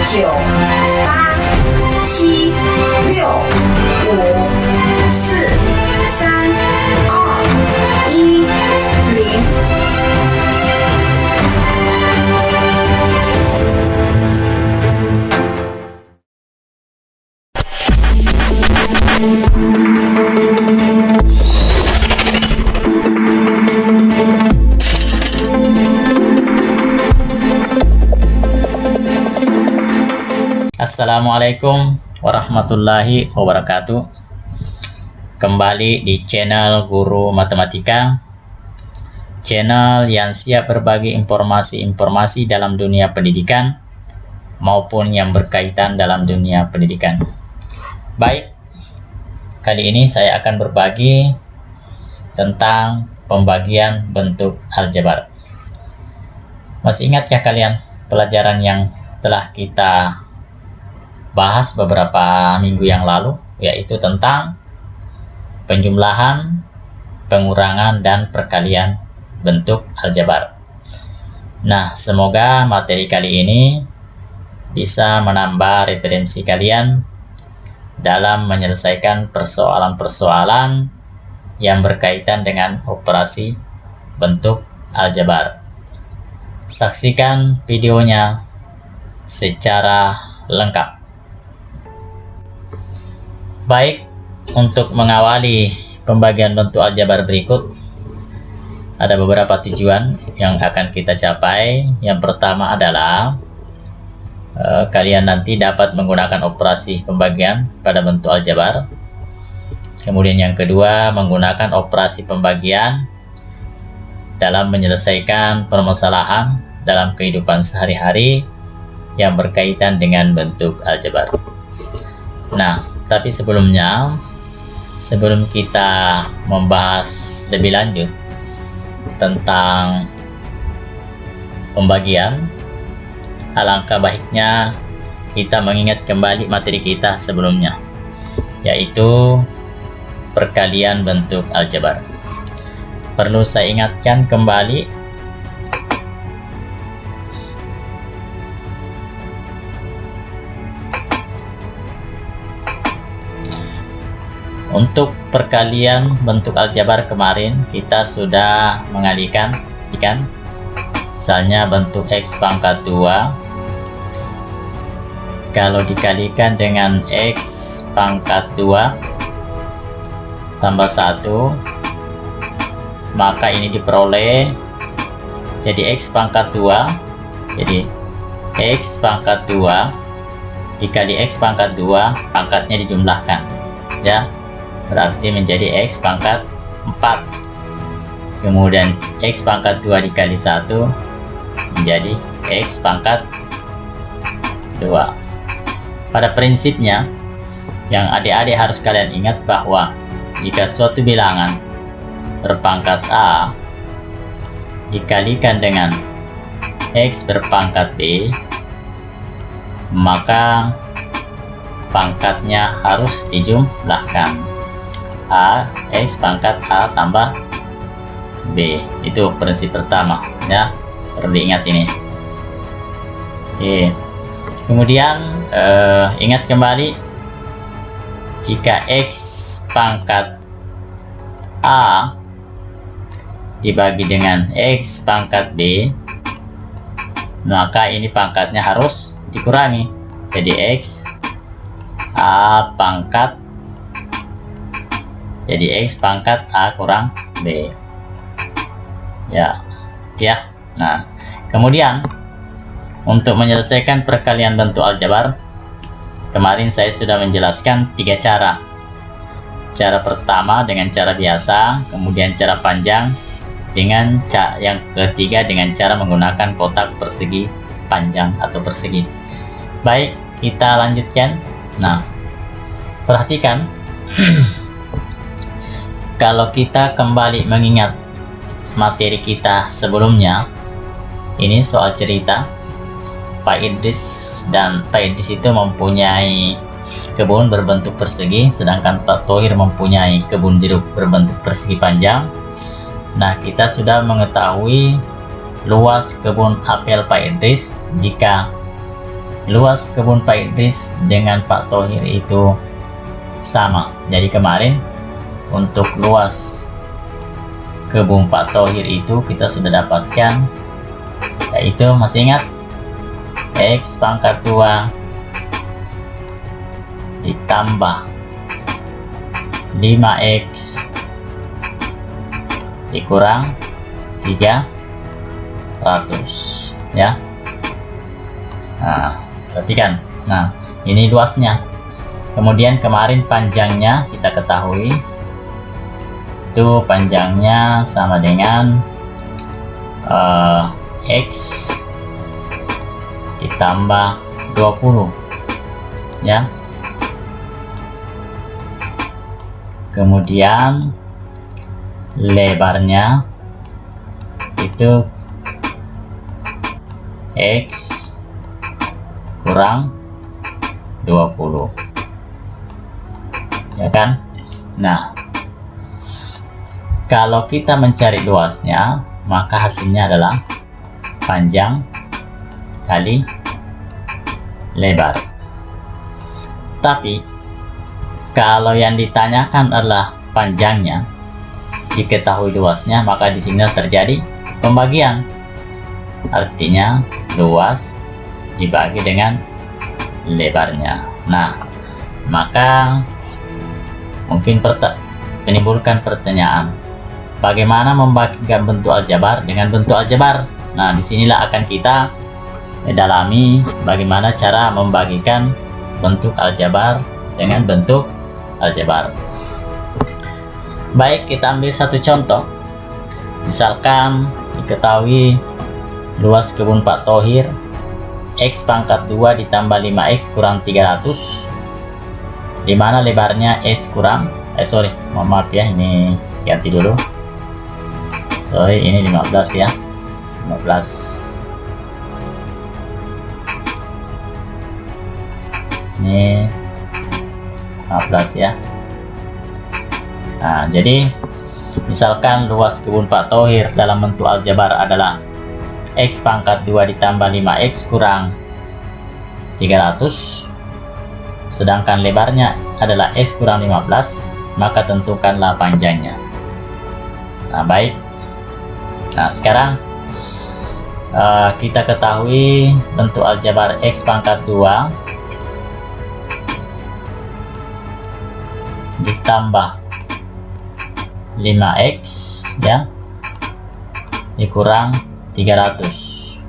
九、八、七、六、五、四、三、二、一、零。Assalamualaikum warahmatullahi wabarakatuh. Kembali di channel Guru Matematika, channel yang siap berbagi informasi-informasi dalam dunia pendidikan maupun yang berkaitan dalam dunia pendidikan. Baik, kali ini saya akan berbagi tentang pembagian bentuk aljabar. Masih ingatkah kalian pelajaran yang telah kita bahas beberapa minggu yang lalu, yaitu tentang penjumlahan, pengurangan, dan perkalian bentuk aljabar. Nah, semoga materi kali ini bisa menambah referensi kalian dalam menyelesaikan persoalan-persoalan yang berkaitan dengan operasi bentuk aljabar. Saksikan videonya secara lengkap. Baik, untuk mengawali pembagian bentuk aljabar berikut, ada beberapa tujuan yang akan kita capai. Yang pertama adalah kalian nanti dapat menggunakan operasi pembagian pada bentuk aljabar. Kemudian yang kedua, menggunakan operasi pembagian dalam menyelesaikan permasalahan dalam kehidupan sehari-hari yang berkaitan dengan bentuk aljabar. Nah, tapi sebelum kita membahas lebih lanjut tentang pembagian, alangkah baiknya kita mengingat kembali materi kita sebelumnya, yaitu perkalian bentuk aljabar. Perlu saya ingatkan kembali untuk perkalian bentuk aljabar. Kemarin kita sudah mengalihkan misalnya bentuk X pangkat 2 kalau dikalikan dengan X pangkat 2 tambah 1, maka ini diperoleh jadi X pangkat 2. Jadi X pangkat 2 dikali X pangkat 2, pangkatnya dijumlahkan, ya, berarti menjadi X pangkat 4. Kemudian X pangkat 2 dikali 1 menjadi X pangkat 2. Pada prinsipnya, yang adik-adik harus kalian ingat bahwa jika suatu bilangan berpangkat A dikalikan dengan X berpangkat B, maka pangkatnya harus dijumlahkan. A, X pangkat A tambah B. Itu prinsip pertama, ya, perlu diingat ini. Oke. Kemudian ingat kembali, jika X pangkat A dibagi dengan X pangkat B, maka ini pangkatnya harus dikurangi, jadi X A pangkat, jadi X pangkat A kurang B, ya. Nah, kemudian untuk menyelesaikan perkalian bentuk aljabar, kemarin saya sudah menjelaskan 3 cara. Cara pertama dengan cara biasa, kemudian cara panjang, dengan yang ketiga dengan cara menggunakan kotak persegi panjang atau persegi. Baik, kita lanjutkan. Nah, perhatikan kalau kita kembali mengingat materi kita sebelumnya, ini soal cerita Pak Idris, dan Pak Idris itu mempunyai kebun berbentuk persegi, sedangkan Pak Thohir mempunyai kebun jeruk berbentuk persegi panjang. Nah, kita sudah mengetahui luas kebun apel Pak Idris jika luas kebun Pak Idris dengan Pak Thohir itu sama. Jadi kemarin untuk luas kebun Pak Thohir itu kita sudah dapatkan, yaitu masih ingat X pangkat 2 ditambah 5X dikurang 300 ya. Nah, perhatikan. Nah, ini luasnya. Kemudian kemarin panjangnya kita ketahui itu panjangnya sama dengan X ditambah 20 ya. Kemudian lebarnya itu X kurang 20 ya kan. Nah, kalau kita mencari luasnya, maka hasilnya adalah panjang kali lebar. Tapi kalau yang ditanyakan adalah panjangnya, diketahui luasnya, maka di sini terjadi pembagian. Artinya luas dibagi dengan lebarnya. Nah, maka mungkin menimbulkan pertanyaan, bagaimana membagikan bentuk aljabar dengan bentuk aljabar? Nah, disinilah akan kita dalami bagaimana cara membagikan bentuk aljabar dengan bentuk aljabar. Baik, kita ambil satu contoh. Misalkan diketahui luas kebun Pak Thohir X pangkat 2 ditambah 5X kurang 300, di mana lebarnya X kurang maaf ya, ini ganti dulu. Sorry, ini 15 ya. 15. Ini 15 ya. Nah, jadi misalkan luas kebun Pak Thohir dalam bentuk aljabar adalah X pangkat 2 ditambah 5X kurang 300, sedangkan lebarnya adalah X kurang 15, maka tentukanlah panjangnya. Nah, baik. Nah, sekarang kita ketahui bentuk aljabar X pangkat 2 ditambah 5X ya dikurang 300.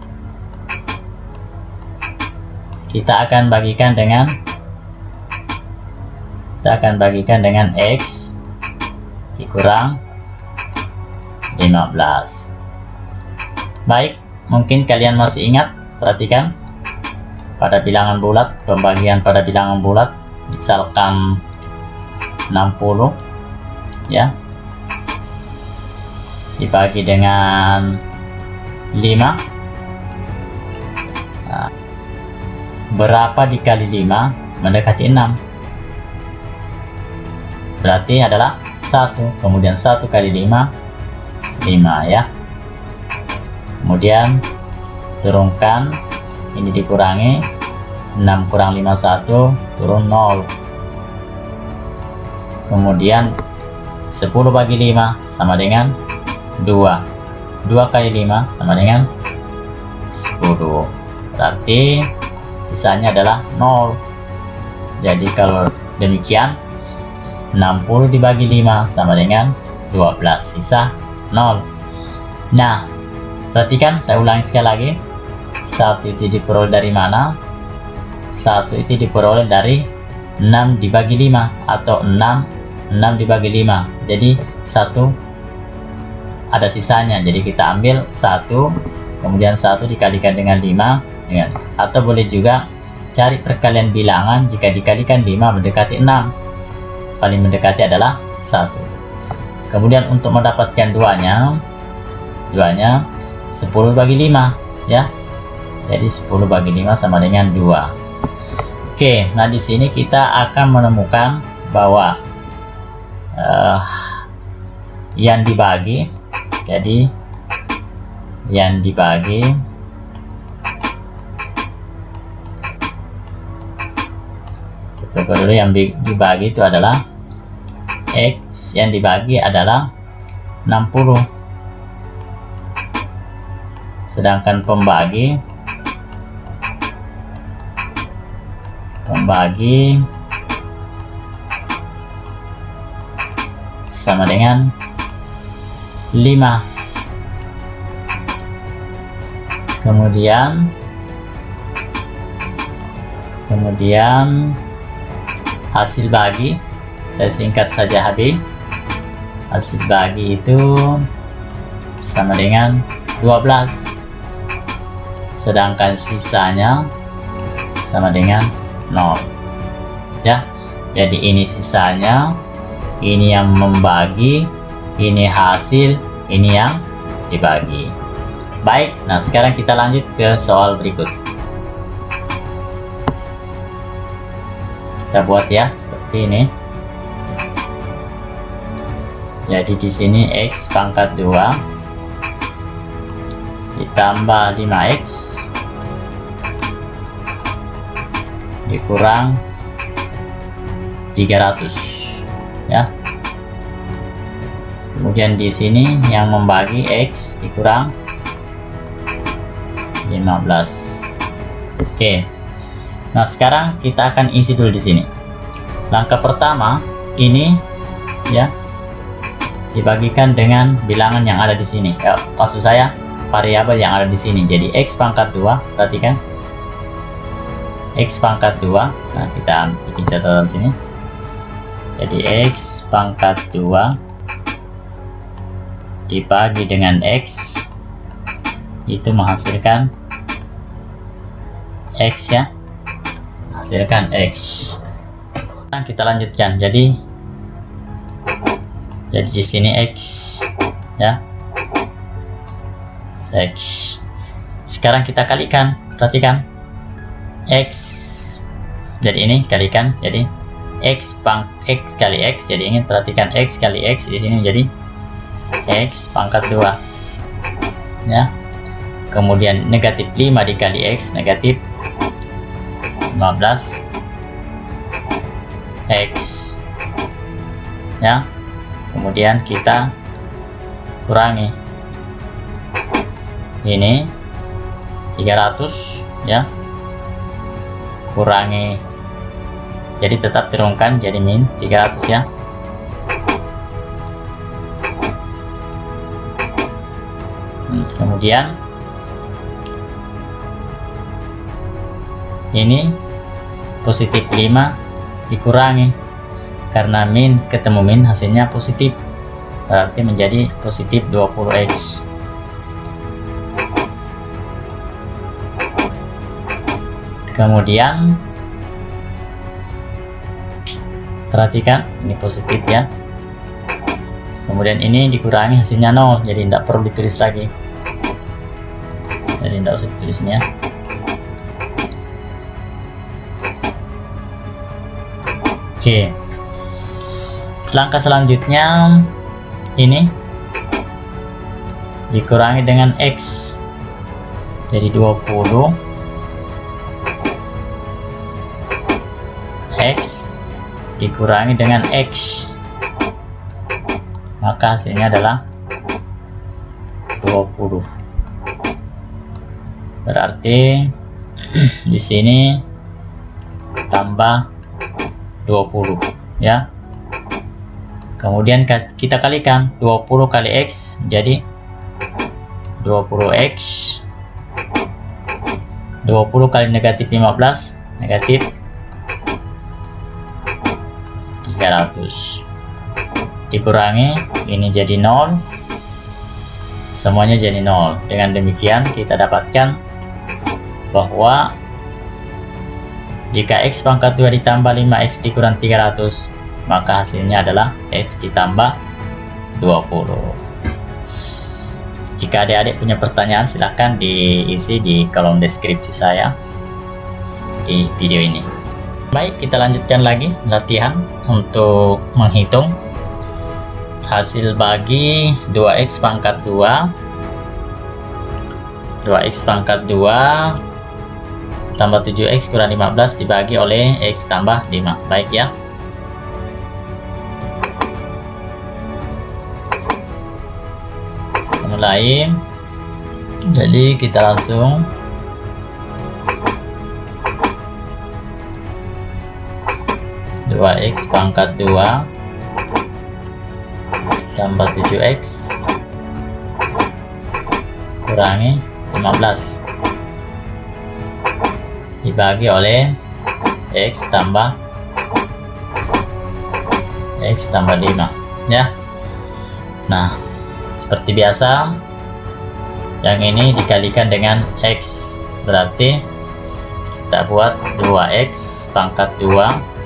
Kita akan bagikan dengan X dikurang 15. Baik, mungkin kalian masih ingat, perhatikan pada bilangan bulat, pembagian pada bilangan bulat, misalkan 60 ya dibagi dengan 5. Nah, berapa dikali 5 mendekati 6? Berarti adalah 1, kemudian 1 kali 5 ya. Kemudian turunkan, ini dikurangi 6 kurang 5 1, turun 0. Kemudian 10 bagi 5 sama dengan 2. 2 kali 5 sama dengan 10. Berarti sisanya adalah 0. Jadi kalau demikian 60 dibagi 5 sama dengan 12, sisa 0. Nah, perhatikan, saya ulangi sekali lagi. 1 itu diperoleh dari mana? 1 itu diperoleh dari 6 dibagi 5 atau 6 dibagi 5. Jadi 1 ada sisanya. Jadi kita ambil 1, kemudian 1 dikalikan dengan 5 ya. Atau boleh juga cari perkalian bilangan, jika dikalikan 5 mendekati 6. Paling mendekati adalah 1. Kemudian untuk mendapatkan duanya 10 bagi 5 ya. Jadi 10 bagi 5 sama dengan 2. Oke, nah di sini kita akan menemukan bahwa yang dibagi, jadi yang dibagi Tunggu dulu, yang dibagi itu adalah X, yang dibagi adalah 60. Sedangkan pembagi sama dengan 5. Kemudian hasil bagi, saya singkat saja HB. Hasil bagi itu sama dengan 12, sedangkan sisanya sama dengan 0 ya. Jadi ini sisanya, ini yang membagi, ini hasil, ini yang dibagi. Baik, nah sekarang kita lanjut ke soal berikut. Kita buat ya seperti ini. Jadi di sini X pangkat 2 ditambah 5X dikurang 300 ya. Kemudian di sini yang membagi X dikurang 15. Oke. Nah, sekarang kita akan isi dulu di sini. Langkah pertama ini ya, dibagikan dengan bilangan yang ada di sini. Ya, maksud saya variabel yang ada di sini. Jadi X pangkat 2, perhatikan. X pangkat 2. Nah, kita bikin catatan sini. Jadi X pangkat 2 dibagi dengan X itu menghasilkan X ya. Hasilkan X. Nah, kita lanjutkan. Jadi di sini X ya. X. Sekarang kita kalikan. Perhatikan. X. Jadi ini kalikan. Jadi X kali X. Jadi ingin perhatikan X kali X di sini menjadi X pangkat 2. Ya. Kemudian negatif 5 dikali X negatif 15 X ya. Kemudian kita kurangi ini 300 ya, kurangi, jadi tetap turunkan jadi min 300 ya. Kemudian ini positif 5 dikurangi, karena min ketemu min hasilnya positif, berarti menjadi positif 20X. Kemudian perhatikan ini positif ya, kemudian ini dikurangi hasilnya 0, jadi tidak perlu ditulis lagi, jadi tidak usah ditulisnya. Oke, langkah selanjutnya ini dikurangi dengan X, jadi 20 X dikurangi dengan X, maka hasilnya adalah 20. Berarti di sini tambah 20 ya. Kemudian kita kalikan 20 kali X jadi 20X, 20 kali negatif 15 negatif 300, dikurangi ini jadi 0, semuanya jadi 0. Dengan demikian kita dapatkan bahwa jika X pangkat 2 ditambah 5X dikurang 300, maka hasilnya adalah X ditambah 20. Jika adik-adik punya pertanyaan, silahkan diisi di kolom deskripsi saya di video ini. Baik, kita lanjutkan lagi latihan untuk menghitung hasil bagi 2X pangkat 2 2X pangkat 2 tambah 7x kurang 15 dibagi oleh x tambah 5. Baik ya. Mulai. Jadi kita langsung x pangkat 2 tambah 7x kurangi 15 dibagi oleh x tambah 5 ya. Nah, seperti biasa yang ini dikalikan dengan x, berarti kita buat 2x pangkat 2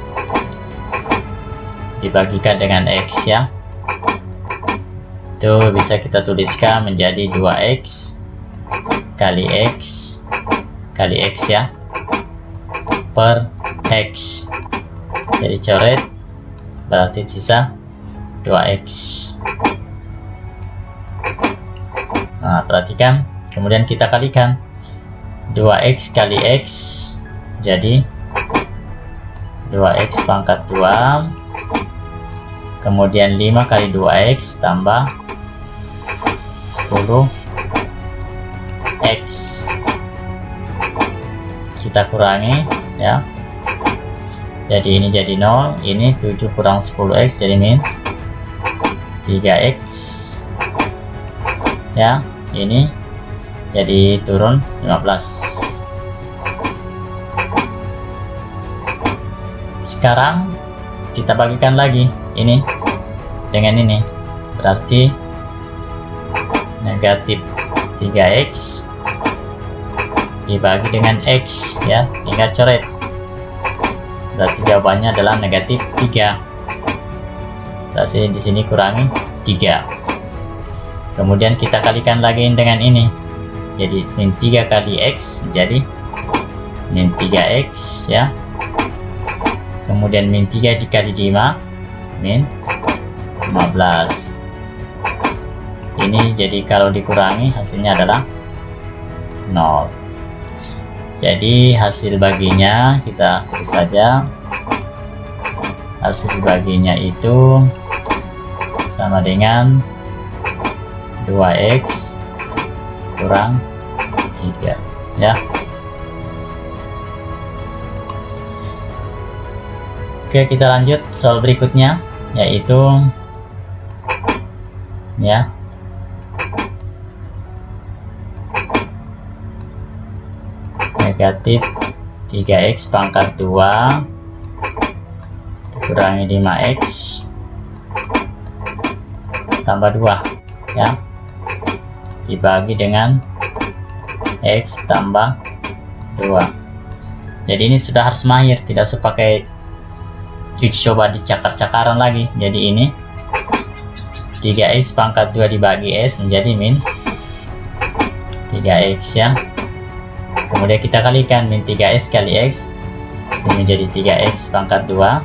dibagikan dengan x ya. Itu bisa kita tuliskan menjadi 2x kali x ya per x. Jadi coret, berarti sisa 2x. Nah, perhatikan, kemudian kita kalikan 2x kali x, jadi 2x pangkat 2, kemudian 5 kali 2x tambah 10x. Kita kurangi ya. Jadi ini jadi 0, ini 7 kurang 10x jadi min 3x ya. Ini jadi turun 15. Sekarang kita bagikan lagi ini dengan ini, berarti negatif 3x dibagi dengan x ya, tinggal coret, berarti jawabannya adalah negatif 3. Berarti di sini kurangi 3. Kemudian kita kalikan lagi dengan ini, jadi min 3 kali x jadi min 3x ya. Kemudian min 3 dikali 5 min 15. Ini jadi kalau dikurangi hasilnya adalah 0. Jadi hasil baginya kita tulis saja, hasil baginya itu sama dengan 2x kurang 3 ya. Oke, kita lanjut soal berikutnya, yaitu ya negatif 3x pangkat 2 dikurangi 5x tambah 2 ya, dibagi dengan x tambah 2. Jadi ini sudah harus mahir, tidak usah pakai uji coba dicakar-cakaran lagi. Jadi ini 3x pangkat 2 dibagi s menjadi min 3x ya. Kemudian kita kalikan min 3s kali x, ini menjadi 3x pangkat 2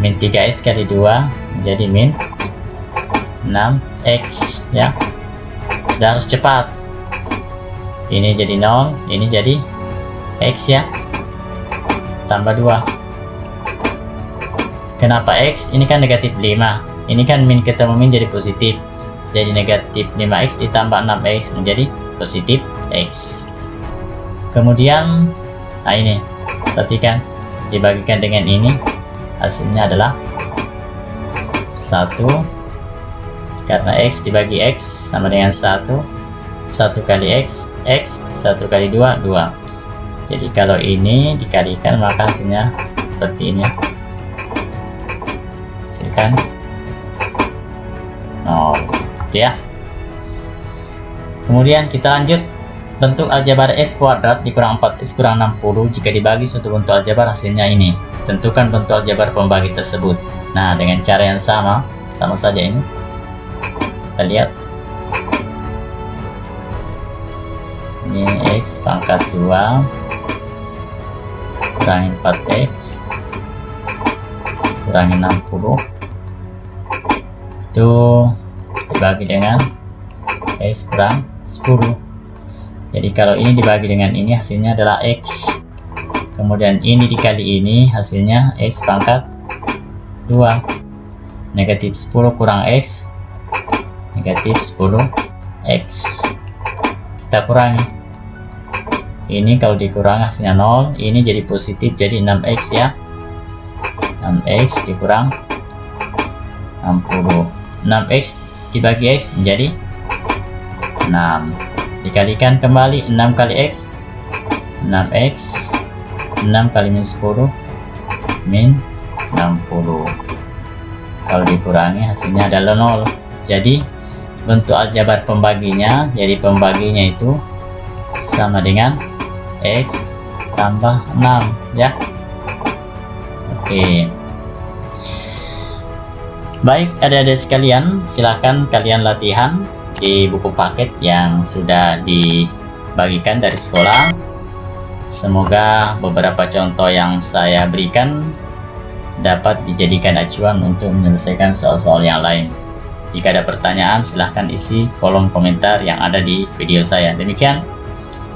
min 3s kali 2 menjadi min 6x ya. Sudah harus cepat. Ini jadi 0, ini jadi x ya, tambah 2. Kenapa x? Ini kan negatif 5, ini kan min ketemu min jadi positif, jadi negatif 5x ditambah 6x menjadi positif x. Kemudian nah ini perhatikan, dibagikan dengan ini hasilnya adalah 1, karena x dibagi x sama dengan 1 kali x, 1 kali 2 2. Jadi kalau ini dikalikan maka hasilnya seperti ini, hasilkan 0 ya. Kemudian kita lanjut, bentuk aljabar s kuadrat dikurang 4s kurang 60 jika dibagi suatu bentuk aljabar hasilnya ini. Tentukan bentuk aljabar pembagi tersebut. Nah, dengan cara yang sama saja ini. Kita lihat. Ini x pangkat 2 kurangi 4x kurangi 60 itu dibagi dengan x kurang 10. Jadi kalau ini dibagi dengan ini hasilnya adalah X. Kemudian ini dikali ini hasilnya X pangkat 2. Negatif 10 kurang X, negatif 10X. Kita kurangi. Ini kalau dikurangi hasilnya 0, ini jadi positif, jadi 6X ya. 6X dikurang 60. 6X dibagi X menjadi 6. Dikalikan kembali 6 kali X, 6X, 6 kali min 10 min 60. Kalau dikurangi hasilnya adalah 0. Jadi bentuk aljabar pembaginya, jadi pembaginya itu sama dengan X tambah 6 ya. Oke. Baik adik-adik sekalian, silakan kalian latihan di buku paket yang sudah dibagikan dari sekolah. Semoga beberapa contoh yang saya berikan dapat dijadikan acuan untuk menyelesaikan soal-soal yang lain. Jika ada pertanyaan, silahkan isi kolom komentar yang ada di video saya. Demikian,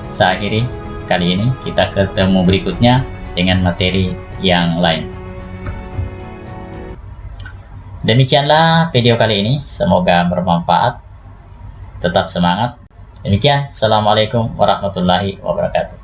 saya akhiri kali ini. Kita ketemu berikutnya dengan materi yang lain. Demikianlah video kali ini. Semoga bermanfaat. Tetap semangat. Demikian, assalamualaikum warahmatullahi wabarakatuh.